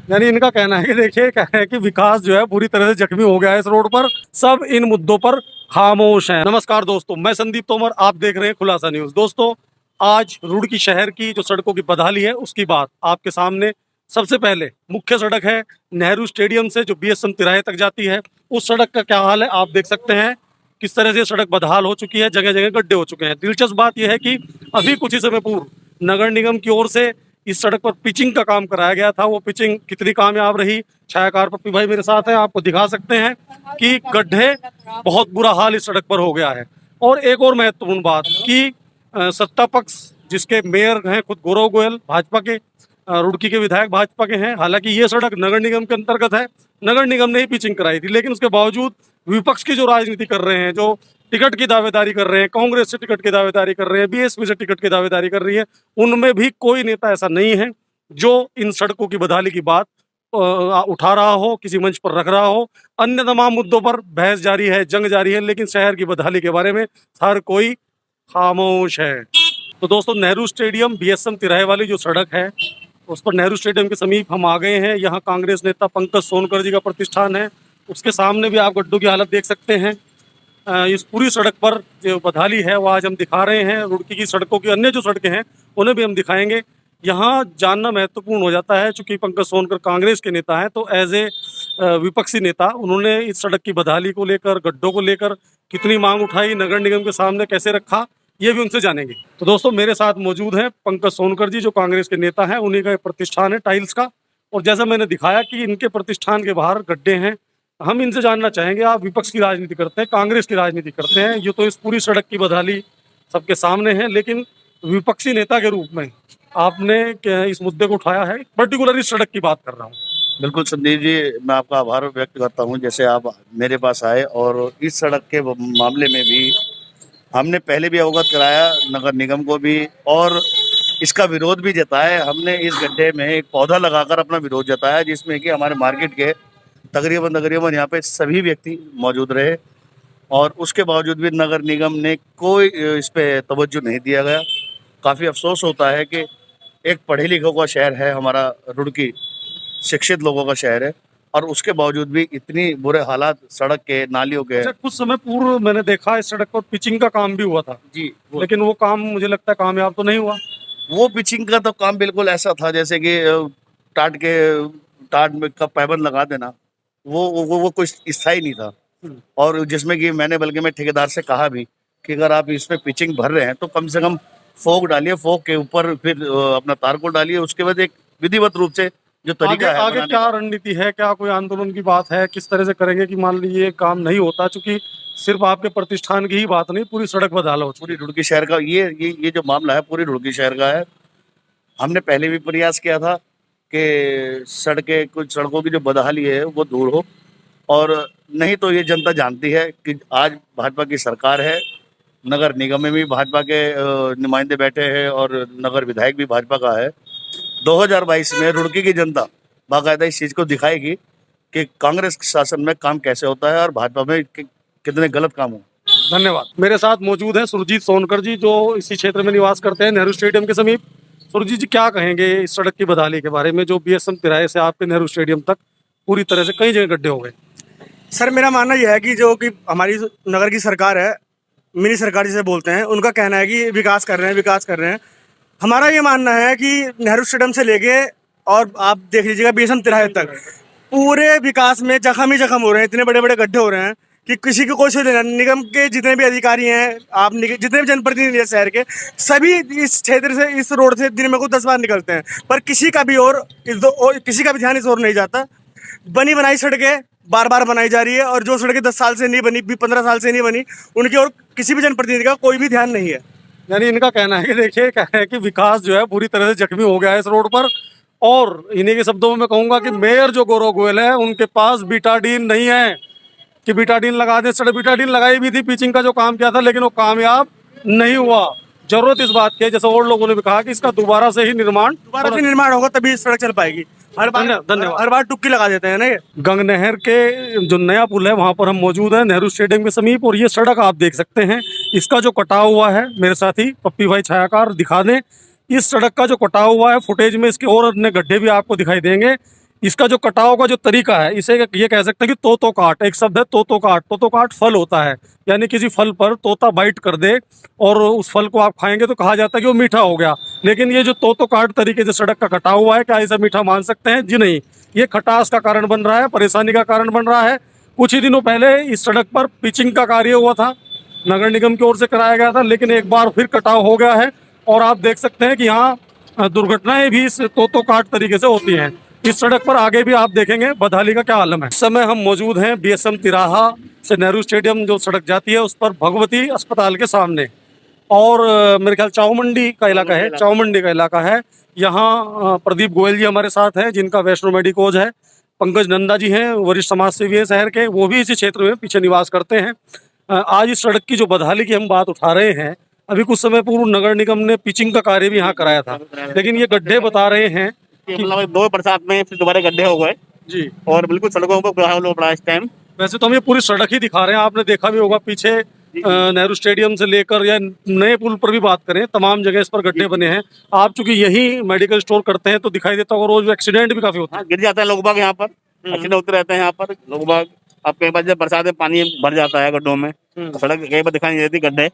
यानी इनका कहना है कि देखिए कह रहे हैं कि विकास जो है पूरी तरह से जख्मी हो गया है इस रोड पर। सब इन मुद्दों पर खामोश हैं। नमस्कार दोस्तों, मैं संदीप तोमर, आप देख रहे हैं खुलासा न्यूज। दोस्तों, आज रुड़की शहर की जो सड़कों की बदहाली है उसकी बात आपके सामने। सबसे पहले मुख्य सड़क है नेहरू स्टेडियम से जो बीएसएम तिराहे तक जाती है, उस सड़क का क्या हाल है आप देख सकते हैं। किस तरह से सड़क बदहाल हो चुकी है, जगह जगह गड्ढे हो चुके हैं। दिलचस्प बात यह है कि अभी कुछ ही समय पूर्व नगर निगम की ओर से इस सड़क पर पिचिंग का काम कराया गया था। वो पिचिंग कितनी कामयाब रही, छायाकार पप्पी भाई मेरे साथ हैं, आपको दिखा सकते हैं कि गड्ढे, बहुत बुरा हाल इस सड़क पर हो गया है। और एक और महत्वपूर्ण बात कि सत्ता पक्ष जिसके मेयर हैं खुद गौरव गोयल भाजपा के, रुड़की के विधायक भाजपा के हैं। हालांकि ये सड़क नगर निगम के अंतर्गत है, नगर निगम ने ही पिचिंग कराई थी, लेकिन उसके बावजूद विपक्ष की जो राजनीति कर रहे हैं, जो टिकट की दावेदारी कर रहे हैं, कांग्रेस से टिकट की दावेदारी कर रहे हैं, बीएसपी से टिकट की दावेदारी कर रही है, उनमें भी कोई नेता ऐसा नहीं है जो इन सड़कों की बदहाली की बात उठा रहा हो, किसी मंच पर रख रहा हो। अन्य तमाम मुद्दों पर बहस जारी है, जंग जारी है, लेकिन शहर की बदहाली के बारे में हर कोई खामोश है। तो दोस्तों, नेहरू स्टेडियम बीएसएम तिराहे वाली जो सड़क है उस पर नेहरू स्टेडियम के समीप हम आ गए हैं। यहाँ कांग्रेस नेता पंकज सोनकर जी का प्रतिष्ठान है। उसके सामने भी आप गड्ढों की हालत देख सकते हैं। इस पूरी सड़क पर जो बदहाली है वो आज हम दिखा रहे हैं। रुड़की की सड़कों की अन्य जो सड़कें हैं उन्हें भी हम दिखाएंगे। यहाँ जानना महत्वपूर्ण हो जाता है, चूंकि पंकज सोनकर कांग्रेस के नेता हैं, तो एज ए विपक्षी नेता उन्होंने इस सड़क की बदहाली को लेकर, गड्ढों को लेकर कितनी मांग उठाई, नगर निगम के सामने कैसे रखा, ये भी उनसे जानेंगे। तो दोस्तों, मेरे साथ मौजूद हैं पंकज सोनकर जी जो कांग्रेस के नेता हैं। उन्हीं का एक प्रतिष्ठान है टाइल्स का, और जैसा मैंने दिखाया कि इनके प्रतिष्ठान के बाहर गड्ढे हैं। हम इनसे जानना चाहेंगे, आप विपक्ष की राजनीति करते हैं, कांग्रेस की राजनीति करते हैं, ये तो इस पूरी सड़क की बदहाली सबके सामने है, लेकिन विपक्षी नेता के रूप में आपने इस मुद्दे को उठाया है। पर्टिकुलर इस सड़क की बात कर रहा हूँ। बिल्कुल संदीप जी, मैं आपका आभार व्यक्त करता हूं जैसे आप मेरे पास आए, और इस सड़क के मामले में भी हमने पहले भी अवगत कराया नगर निगम को भी, और इसका विरोध भी जताया। हमने इस गड्ढे में एक पौधा लगाकर अपना विरोध जताया, जिसमें कि हमारे मार्केट के तकरीबन यहाँ पे सभी व्यक्ति मौजूद रहे, और उसके बावजूद भी नगर निगम ने कोई इस पे तवज्जो नहीं दिया गया। काफ़ी अफसोस होता है कि एक पढ़े लिखों का शहर है हमारा रुड़की, शिक्षित लोगों का शहर है, और उसके बावजूद भी इतनी बुरे हालात सड़क के, नालियों के। अच्छा, कुछ समय पूर्व मैंने देखा इस सड़क पर पिचिंग का काम भी हुआ था जी, लेकिन वो काम मुझे लगता है कामयाब तो नहीं हुआ। वो पिचिंग का तो काम बिल्कुल ऐसा था जैसे कि टाट के टाट में का पैबंद लगा देना, वो कोई स्थायी नहीं था। और जिसमें कि बल्कि मैं ठेकेदार से कहा भी कि अगर आप इसमें पिचिंग भर रहे हैं तो कम से कम फोक डालिए, फोक के ऊपर फिर अपना तार को डालिए, उसके बाद एक विधिवत रूप से जो तरीका है आगे क्या रणनीति है, क्या कोई आंदोलन की बात है, किस तरह से करेंगे कि मान लीजिए काम नहीं होता, चूंकि सिर्फ आपके प्रतिष्ठान की ही बात नहीं, पूरी सड़क बदहाल हो। पूरी रुड़की शहर का ये जो मामला है पूरी रुड़की शहर का है। हमने पहले भी प्रयास किया था कि कुछ सड़कों की जो बदहाली है वो दूर हो, और नहीं तो ये जनता जानती है कि आज भाजपा की सरकार है, नगर निगम में भी भाजपा के नुमाइंदे बैठे हैं, और नगर विधायक भी भाजपा का है। 2022 में रुड़की की जनता बाकायदा इस चीज़ को दिखाएगी कि कांग्रेस शासन में काम कैसे होता है और भाजपा में कितने गलत काम हो। धन्यवाद। मेरे साथ मौजूद हैं सुरजीत सोनकर जी जो इसी क्षेत्र में निवास करते हैं, नेहरू स्टेडियम के समीप। सुरजीत जी, क्या कहेंगे इस सड़क की बदहाली के बारे में जो बीएसएम तिराहे से आपके नेहरू स्टेडियम तक पूरी तरह से कई जगह गड्ढे हो गए? सर, मेरा मानना यह है कि जो कि हमारी नगर की सरकार है, मिनी सरकार जिसे बोलते हैं, उनका कहना है कि विकास कर रहे हैं, विकास कर रहे हैं। हमारा ये मानना है कि नेहरू स्टेडियम से लेके और आप देख लीजिएगा बीएसएम तिराहे तक पूरे विकास में जख्म ही जख्म हो रहे हैं। इतने बड़े बड़े गड्ढे हो रहे हैं कि किसी को कोई से लेना। निगम के जितने भी अधिकारी हैं, आप जितने भी जनप्रतिनिधि हैं शहर के, सभी इस क्षेत्र से, इस रोड से दिन में को 10 बार निकलते हैं, पर किसी का भी किसी का भी ध्यान इस ओर नहीं जाता। बनी बनाई सड़कें बार बार बनाई जा रही है, और जो सड़कें 10 साल से नहीं बनी, 15 साल से नहीं बनी, उनकी ओर किसी भी जनप्रतिनिधि का कोई भी ध्यान नहीं है। यानी इनका कहना है कि देखिए, कह रहे हैं कि विकास जो है पूरी तरह से जख्मी हो गया है इस रोड पर। और इन्हीं के शब्दों में मैं कहूंगा कि मेयर जो गौरव गोयल है उनके पास बीटाडीन नहीं है कि बीटाडीन लगा दे। सड़क बीटाडीन लगाई भी थी, पिचिंग का जो काम किया था, लेकिन वो कामयाब नहीं हुआ। जरूरत इस बात की है, जैसे और लोगों ने भी कहा, कि इसका दोबारा से निर्माण होगा तभी सड़क चल पाएगी। धन्यवाद। हर बार टुक्की लगा देते हैं ना ये। गंग नहर के जो नया पुल है वहां पर हम मौजूद हैं नेहरू स्टेडियम के समीप, और ये सड़क आप देख सकते हैं। इसका जो कटाव हुआ है, मेरे साथी पप्पी भाई छायाकार दिखा दें, इस सड़क का जो कटाव हुआ है फुटेज में, इसके और अन्य गड्ढे भी आपको दिखाई देंगे। इसका जो कटाव का जो तरीका है, इसे ये कह सकते हैं कि तोतो काट, एक शब्द है तोतो काट। तोतो काट फल होता है, यानी किसी फल पर तोता बाइट कर दे और उस फल को आप खाएंगे तो कहा जाता है कि वो मीठा हो गया। लेकिन ये जो तोतो काट तरीके से सड़क का कटा हुआ है, क्या इसे मीठा मान सकते हैं? जी नहीं, ये खटास का कारण बन रहा है, परेशानी का कारण बन रहा है। कुछ ही दिनों पहले इस सड़क पर पिचिंग का कार्य हुआ था, नगर निगम की ओर से कराया गया था, लेकिन एक बार फिर कटाव हो गया है। और आप देख सकते हैं कि यहाँ दुर्घटनाएं भी इस तोतो काट तरीके से होती हैं। इस सड़क पर आगे भी आप देखेंगे बदहाली का क्या आलम है। इस समय हम मौजूद हैं बीएसएम तिराहा से नेहरू स्टेडियम जो सड़क जाती है उस पर भगवती अस्पताल के सामने। और मेरे ख्याल चावमंडी का इलाका है, चावमंडी का इलाका है। यहाँ प्रदीप गोयल जी हमारे साथ हैं, जिनका वैष्णो मेडिकोज है। पंकज नंदा जी हैं, वरिष्ठ समाज सेवी है शहर के, वो भी इसी क्षेत्र में पीछे निवास करते हैं। आज इस सड़क की जो बदहाली की हम बात उठा रहे हैं, अभी कुछ समय पूर्व नगर निगम ने पिचिंग का कार्य भी यहाँ कराया था, लेकिन ये गड्ढे बता रहे हैं मतलब 2 बरसात में फिर दोबारा गड्ढे हो गए जी। और बिल्कुल सड़कों को बुरा हाल हो पड़ा इस टाइम। वैसे तो हम ये पूरी सड़क ही दिखा रहे हैं, आपने देखा भी होगा पीछे नेहरू स्टेडियम से लेकर या नए पुल पर भी बात करें, तमाम जगह इस पर गड्ढे बने हैं। आप चूंकि यही मेडिकल स्टोर करते हैं तो दिखाई देता होगा, रोज एक्सीडेंट भी काफी होता है। हाँ, गिर जाते हैं लोग बाग यहाँ पर, एक्सीडेंट होते रहते हैं यहाँ पर लोग बाग। अब कई बार जब बरसात में पानी भर जाता है गड्ढों में, तो सड़क कई बार दिखाई नहीं देती, गड्ढे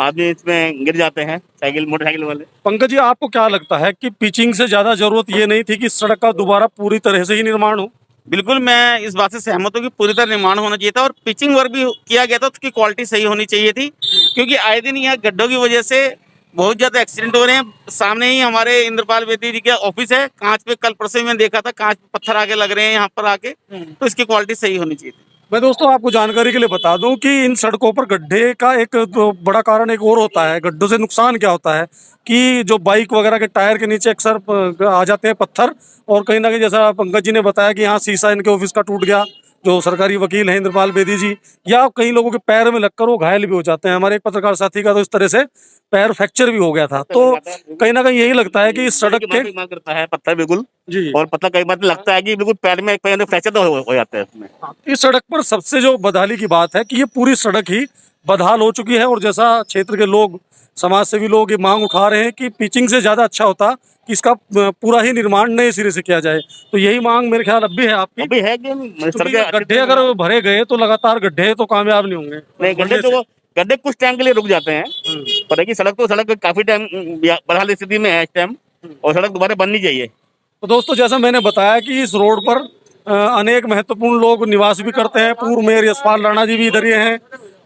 आदमी इसमें गिर जाते हैं, साइकिल मोटरसाइकिल वाले। पंकज जी, आपको क्या लगता है कि पिचिंग से ज्यादा जरूरत ये नहीं थी कि इस सड़क का दोबारा पूरी तरह से ही निर्माण हो? बिल्कुल, मैं इस बात से सहमत हूँ कि पूरी तरह निर्माण होना चाहिए था और पिचिंग वर्क भी किया गया था, उसकी क्वालिटी सही होनी चाहिए थी, क्योंकि आए दिन यहाँ गड्ढों की वजह से बहुत ज्यादा एक्सीडेंट हो रहे हैं। सामने ही हमारे इंद्रपाल बेदी जी का ऑफिस है, कांच पे कल परसों में देखा था, कांच पे पत्थर आके लग रहे हैं यहाँ पर आके, तो इसकी क्वालिटी सही होनी चाहिए थी। मैं दोस्तों आपको जानकारी के लिए बता दूं कि इन सड़कों पर गड्ढे का एक तो बड़ा कारण एक और होता है। गड्ढों से नुकसान क्या होता है कि जो बाइक वगैरह के टायर के नीचे अक्सर आ जाते हैं पत्थर, और कहीं ना कहीं जैसा पंकज जी ने बताया कि यहाँ शीशा इनके ऑफिस का टूट गया, जो सरकारी वकील हैं इंद्रपाल बेदी जी, या कई लोगों के पैर में लगकर वो घायल भी हो जाते हैं। हमारे एक पत्रकार साथी का तो इस तरह से पैर फ्रैक्चर भी हो गया था। तो कहीं ना कहीं यही लगता है कि इस सड़क के इस्तेमाल करता है पत्थर बिल्कुल जी, और पत्थर कई बार लगता है कि बिल्कुल पैर में फ्रैक्चर तो हो जाता है इसमें। इस सड़क पर सबसे जो बदहाली की बात है कि ये पूरी सड़क ही बदहाल हो चुकी है। और जैसा क्षेत्र के लोग, समाज सेवी लोग ये मांग उठा रहे हैं कि पिचिंग से ज्यादा अच्छा होता कि इसका पूरा ही निर्माण नए सिरे से किया जाए। तो यही मांग मेरे ख्याल अब भी है आपकी। अभी है कि क्योंकि गड्ढे अगर भरे गए तो लगातार गड्ढे तो कामयाब नहीं होंगे। नहीं, गड्ढे कुछ टाइम के लिए रुक जाते हैं, पर है कि सड़क काफी टाइम बदहाल स्थिति में है इस टाइम, और सड़क दोबारा बननी चाहिए। तो दोस्तों, जैसा मैंने बताया कि इस रोड पर अनेक महत्वपूर्ण लोग निवास भी करते हैं। पूर्व मेयर यशपाल राणा जी भी इधर ही हैं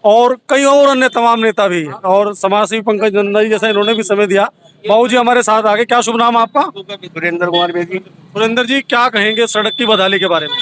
और कई और अन्य तमाम नेता भी, और समाज सेवी पंकज नंदा जी जैसा इन्होंने भी समय दिया। बाबू जी हमारे साथ आगे, क्या शुभ नाम आपका? सुरेंद्र कुमार बेदी। सुरेंद्र जी, क्या कहेंगे सड़क की बदहाली के बारे में?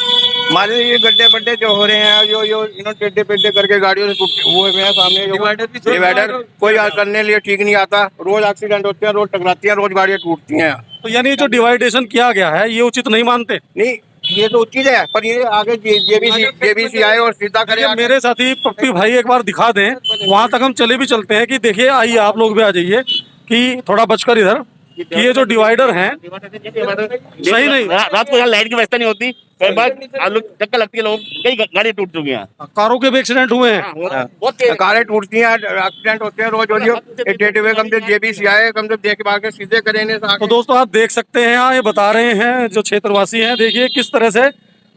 हमारे ये गड्ढे बड्ढे जो हो रहे हैं, जो इन्होंने टेढ़े पेढ़े करके गाड़ियों से वो है सामने डिवाइडर कोई करने लिए ठीक नहीं आता। रोज एक्सीडेंट होते हैं, रोज टकराती हैं, रोज गाड़ियाँ टूटती हैं। तो यानी जो डिवाइडेशन किया गया है ये उचित नहीं मानते? नहीं, ये तो उचित है, पर ये आगे जेबीसी आए और सीधा करे। देखिए, मेरे साथी पप्पी भाई एक बार दिखा दें, वहां तक हम चले भी चलते हैं कि देखिए, आइए आप लोग भी आ जाइए कि थोड़ा बचकर इधर, कि ये जो डिवाइडर हैं सही नहीं। रात को यहाँ लाइट की व्यवस्था नहीं होती, कई बार चक्कर लगती है, लोग कई गाड़ी टूट चुकी हैं, कारों के भी एक्सीडेंट हुए हैं। बहुत कारें टूटती हैं, एक्सीडेंट होते हैं रोज रोज। टेढ़े हुए कम से जेबीसी आए, कम से देख के सीधे करे इन्हें। तो दोस्तों आप देख सकते हैं, यहाँ ये बता रहे हैं जो क्षेत्रवासी हैं, देखिए किस तरह से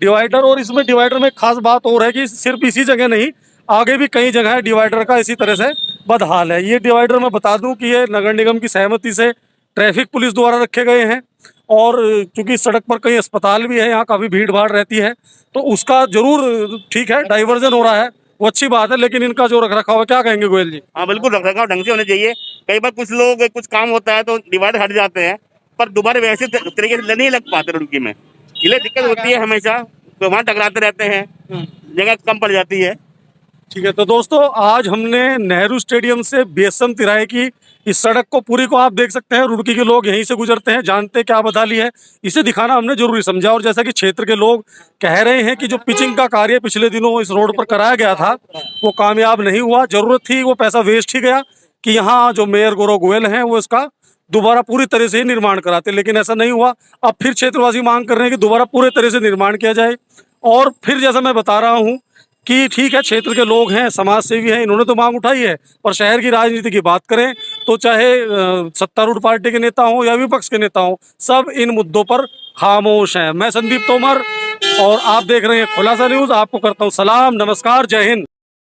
डिवाइडर, और इसमें डिवाइडर में खास बात और है कि सिर्फ इसी जगह नहीं, आगे भी कई जगह है डिवाइडर का इसी तरह से बदहाल है। ये डिवाइडर मैं बता दूं कि ये नगर निगम की सहमति से ट्रैफिक पुलिस द्वारा रखे गए हैं, और चूंकि सड़क पर कई अस्पताल भी है, यहाँ काफ़ी भीड़ भाड़ रहती है, तो उसका जरूर ठीक है, डाइवर्जन हो रहा है, वो अच्छी बात है, लेकिन इनका जो रख रखाव है, क्या कहेंगे गोयल जी? हाँ बिल्कुल, रख रखाव ढंग से होने चाहिए। कई बार कुछ लोग कुछ काम होता है तो डिवाइडर हट जाते हैं, पर दोबारा वैसे तरीके से नहीं लग पाते रुड़की में, इसलिए दिक्कत होती है हमेशा, तो वहाँ टकराते रहते हैं, जगह कम पड़ जाती है। ठीक है, तो दोस्तों आज हमने नेहरू स्टेडियम से बीएसएम तिराहे की इस सड़क को पूरी को आप देख सकते हैं, रुड़की के लोग यहीं से गुजरते हैं, जानते हैं क्या बदहाली है, इसे दिखाना हमने जरूरी समझा। और जैसा कि क्षेत्र के लोग कह रहे हैं कि जो पिचिंग का कार्य पिछले दिनों इस रोड पर कराया गया था वो कामयाब नहीं हुआ, जरूरत थी, वो पैसा वेस्ट ही गया कि यहाँ जो मेयर गौरव गोयल हैं वो इसका दोबारा पूरी तरह से ही निर्माण कराते, लेकिन ऐसा नहीं हुआ। अब फिर क्षेत्रवासी मांग कर रहे हैं कि दोबारा पूरे तरह से निर्माण किया जाए। और फिर जैसा मैं बता रहा हूँ कि ठीक है, क्षेत्र के लोग हैं, समाज सेवी हैं, इन्होंने तो मांग उठाई है, पर शहर की राजनीति की बात करें तो चाहे सत्तारूढ़ पार्टी के नेता हों या विपक्ष के नेता हों, सब इन मुद्दों पर खामोश हैं। मैं संदीप तोमर और आप देख रहे हैं खुलासा न्यूज। आपको करता हूं सलाम, नमस्कार, जय हिंद।